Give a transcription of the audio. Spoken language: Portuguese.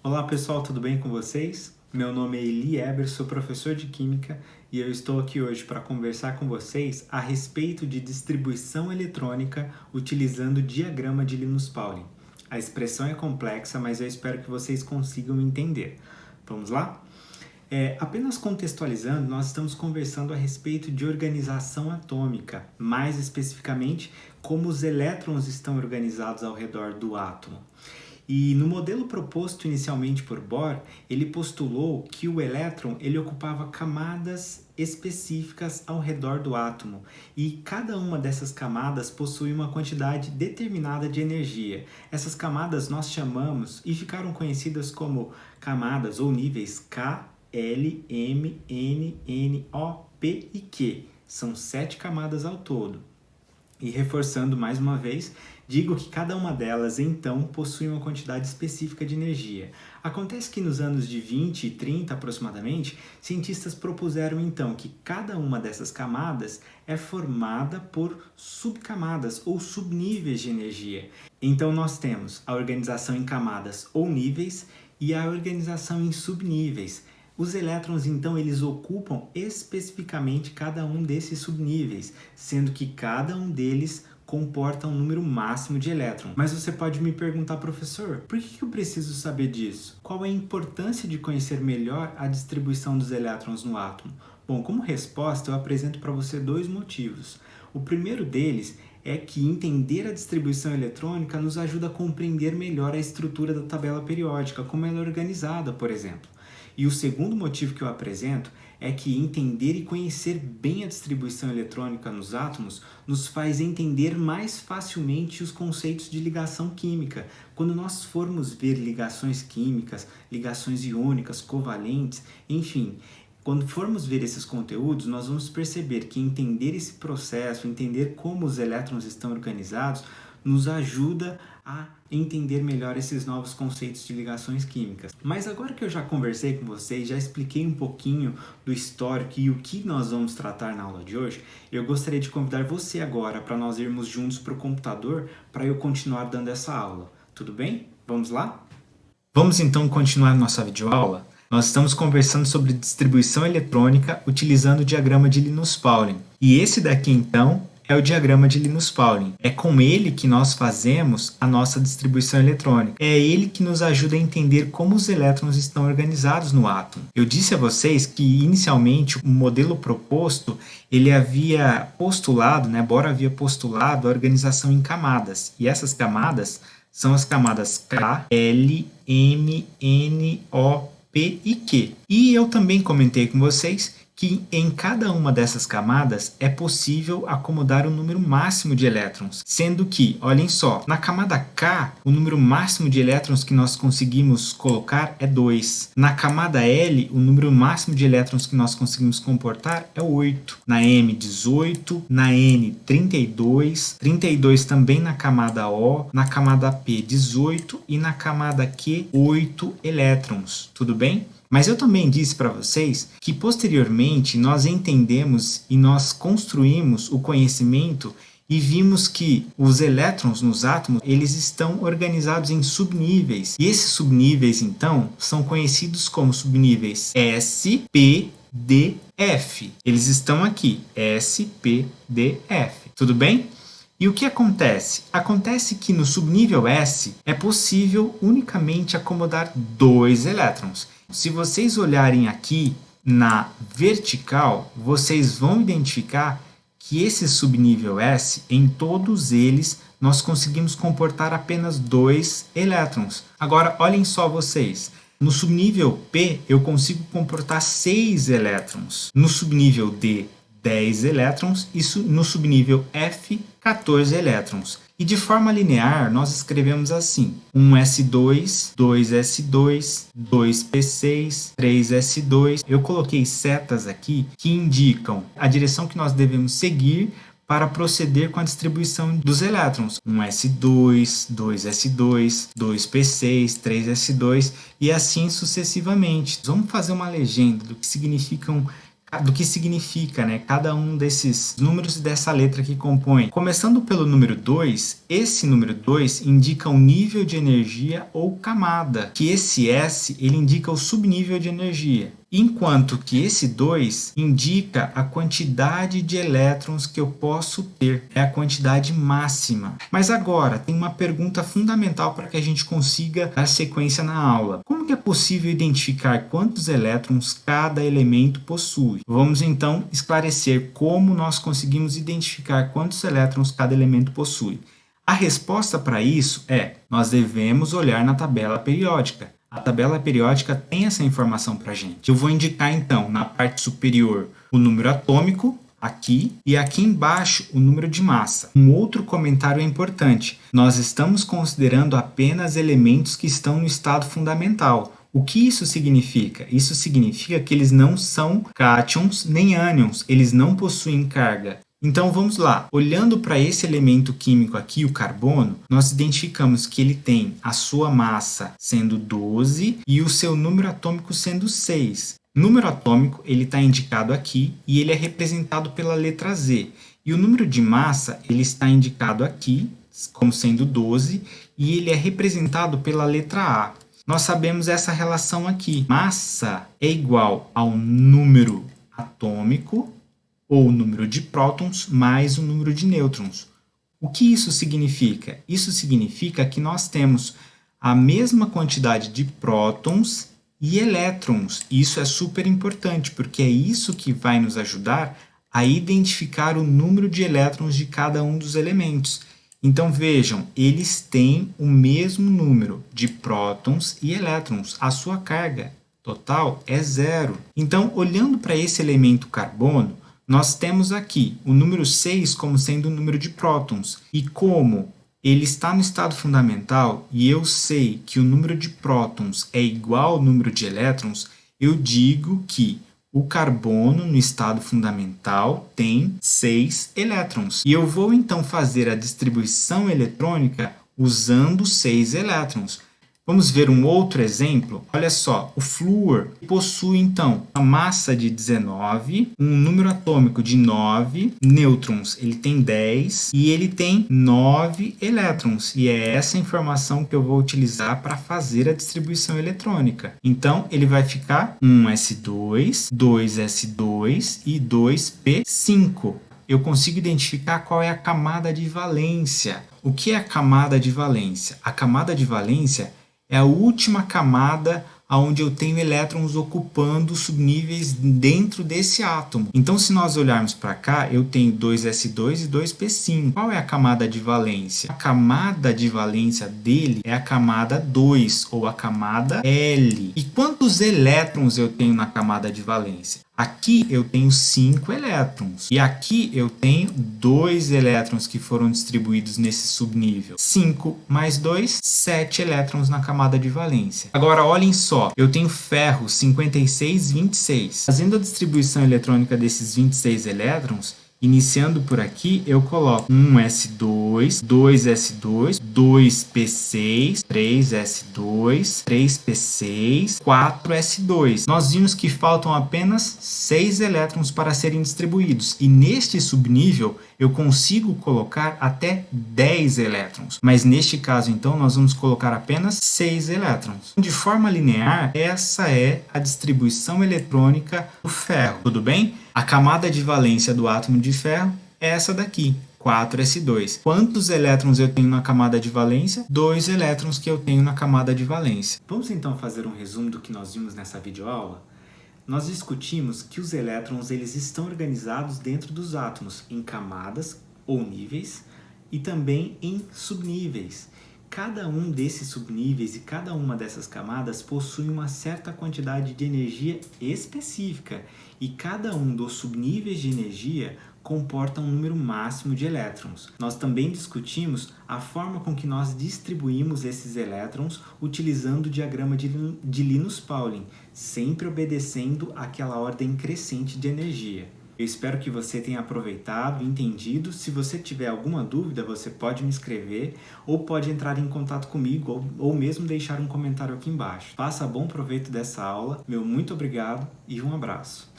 Olá pessoal, tudo bem com vocês? Meu nome é Eli Eber, sou professor de Química e eu estou aqui hoje para conversar com vocês a respeito de distribuição eletrônica utilizando o diagrama de Linus-Pauling. A expressão é complexa, mas eu espero que vocês consigam entender. Vamos lá? Apenas contextualizando, nós estamos conversando a respeito de organização atômica, mais especificamente como os elétrons estão organizados ao redor do átomo. E no modelo proposto inicialmente por Bohr, ele postulou que o elétron ele ocupava camadas específicas ao redor do átomo e cada uma dessas camadas possui uma quantidade determinada de energia. Essas camadas nós chamamos e ficaram conhecidas como camadas ou níveis K, L, M, N, N, O, P e Q. São 7 camadas ao todo. E reforçando mais uma vez, digo que cada uma delas, então, possui uma quantidade específica de energia. Acontece que nos anos de 20 e 30 aproximadamente, cientistas propuseram então que cada uma dessas camadas é formada por subcamadas ou subníveis de energia. Então nós temos a organização em camadas ou níveis e a organização em subníveis. Os elétrons, então, eles ocupam especificamente cada um desses subníveis, sendo que cada um deles comporta um número máximo de elétrons. Mas você pode me perguntar, professor, por que eu preciso saber disso? Qual é a importância de conhecer melhor a distribuição dos elétrons no átomo? Bom, como resposta, eu apresento para você 2 motivos. O primeiro deles é que entender a distribuição eletrônica nos ajuda a compreender melhor a estrutura da tabela periódica, como ela é organizada, por exemplo. E o segundo motivo que eu apresento é que entender e conhecer bem a distribuição eletrônica nos átomos nos faz entender mais facilmente os conceitos de ligação química. Quando nós formos ver ligações químicas, ligações iônicas, covalentes, enfim, quando formos ver esses conteúdos, nós vamos perceber que entender esse processo, entender como os elétrons estão organizados, nos ajuda a entender melhor esses novos conceitos de ligações químicas. Mas agora que eu já conversei com vocês, já expliquei um pouquinho do histórico e o que nós vamos tratar na aula de hoje, eu gostaria de convidar você agora para nós irmos juntos para o computador para eu continuar dando essa aula. Tudo bem? Vamos lá? Vamos então continuar nossa videoaula? Nós estamos conversando sobre distribuição eletrônica utilizando o diagrama de Linus-Pauling. E esse daqui então é o diagrama de Linus-Pauling. É com ele que nós fazemos a nossa distribuição eletrônica. É ele que nos ajuda a entender como os elétrons estão organizados no átomo. Eu disse a vocês que inicialmente o modelo proposto, ele havia postulado, Bohr havia postulado a organização em camadas. E essas camadas são as camadas K, L, M, N, O, P e Q. E eu também comentei com vocês que em cada uma dessas camadas é possível acomodar o número máximo de elétrons, sendo que, olhem só, na camada K, o número máximo de elétrons que nós conseguimos colocar é 2. Na camada L, o número máximo de elétrons que nós conseguimos comportar é 8. Na M, 18. Na N, 32. 32 também na camada O. Na camada P, 18. E na camada Q, 8 elétrons. Tudo bem? Mas eu também disse para vocês que posteriormente nós entendemos e nós construímos o conhecimento e vimos que os elétrons nos átomos eles estão organizados em subníveis. E esses subníveis então são conhecidos como subníveis S, P, D, F. Eles estão aqui, S, P, D, F. Tudo bem? E o que acontece? Acontece que no subnível S é possível unicamente acomodar 2 elétrons. Se vocês olharem aqui na vertical, vocês vão identificar que esse subnível S, em todos eles, nós conseguimos comportar apenas 2 elétrons. Agora, olhem só vocês. No subnível P, eu consigo comportar 6 elétrons. No subnível D, 10 elétrons e no subnível F, 14 elétrons. E de forma linear, nós escrevemos assim: 1s2, 2s2, 2p6, 3s2. Eu coloquei setas aqui que indicam a direção que nós devemos seguir para proceder com a distribuição dos elétrons. 1s2, 2s2, 2p6, 3s2 e assim sucessivamente. Vamos fazer uma legenda do que significam do que significa, né, cada um desses números e dessa letra que compõe. Começando pelo número 2, esse número 2 indica o nível de energia ou camada, que esse S ele indica o subnível de energia. Enquanto que esse 2 indica a quantidade de elétrons que eu posso ter, é a quantidade máxima. Mas agora, tem uma pergunta fundamental para que a gente consiga dar sequência na aula. Como que é possível identificar quantos elétrons cada elemento possui? Vamos então esclarecer como nós conseguimos identificar quantos elétrons cada elemento possui. A resposta para isso é: nós devemos olhar na tabela periódica. A tabela periódica tem essa informação para a gente. Eu vou indicar então na parte superior o número atômico, aqui, e aqui embaixo o número de massa. Um outro comentário é importante: nós estamos considerando apenas elementos que estão no estado fundamental. O que isso significa? Isso significa que eles não são cátions nem ânions, eles não possuem carga. Então vamos lá, olhando para esse elemento químico aqui, o carbono, nós identificamos que ele tem a sua massa sendo 12 e o seu número atômico sendo 6. O número atômico ele está indicado aqui e ele é representado pela letra Z. E o número de massa ele está indicado aqui como sendo 12 e ele é representado pela letra A. Nós sabemos essa relação aqui. Massa é igual ao número atômico ou o número de prótons mais o número de nêutrons. O que isso significa? Isso significa que nós temos a mesma quantidade de prótons e elétrons. Isso é super importante, porque é isso que vai nos ajudar a identificar o número de elétrons de cada um dos elementos. Então vejam, eles têm o mesmo número de prótons e elétrons. A sua carga total é 0. Então, olhando para esse elemento carbono, nós temos aqui o número 6 como sendo o número de prótons. E como ele está no estado fundamental e eu sei que o número de prótons é igual ao número de elétrons, eu digo que o carbono no estado fundamental tem 6 elétrons. E eu vou então fazer a distribuição eletrônica usando 6 elétrons. Vamos ver um outro exemplo? Olha só, o flúor possui então uma massa de 19, um número atômico de 9, nêutrons ele tem 10 e ele tem 9 elétrons. E é essa informação que eu vou utilizar para fazer a distribuição eletrônica. Então ele vai ficar 1s2, 2s2 e 2p5. Eu consigo identificar qual é a camada de valência. O que é a camada de valência? A camada de valência é a última camada onde eu tenho elétrons ocupando subníveis dentro desse átomo. Então, se nós olharmos para cá, eu tenho 2s2 e 2p5. Qual é a camada de valência? A camada de valência dele é a camada 2, ou a camada L. E quantos elétrons eu tenho na camada de valência? Aqui eu tenho 5 elétrons. E aqui eu tenho 2 elétrons que foram distribuídos nesse subnível. 5 mais 2, 7 elétrons na camada de valência. Agora, olhem só. Eu tenho ferro 56, 26. Fazendo a distribuição eletrônica desses 26 elétrons, iniciando por aqui, eu coloco 1s2, 2s2, 2p6, 3s2, 3p6, 4s2. Nós vimos que faltam apenas 6 elétrons para serem distribuídos. E neste subnível, eu consigo colocar até 10 elétrons. Mas neste caso, então, nós vamos colocar apenas 6 elétrons. De forma linear, essa é a distribuição eletrônica do ferro. Tudo bem? A camada de valência do átomo de ferro é essa daqui, 4s2. Quantos elétrons eu tenho na camada de valência? 2 elétrons que eu tenho na camada de valência. Vamos então fazer um resumo do que nós vimos nessa videoaula? Nós discutimos que os elétrons eles estão organizados dentro dos átomos em camadas ou níveis e também em subníveis. Cada um desses subníveis e cada uma dessas camadas possui uma certa quantidade de energia específica e cada um dos subníveis de energia comporta um número máximo de elétrons. Nós também discutimos a forma com que nós distribuímos esses elétrons utilizando o diagrama de Linus-Pauling, sempre obedecendo àquela ordem crescente de energia. Eu espero que você tenha aproveitado e entendido. Se você tiver alguma dúvida, você pode me escrever ou pode entrar em contato comigo ou mesmo deixar um comentário aqui embaixo. Faça bom proveito dessa aula. Meu muito obrigado e um abraço.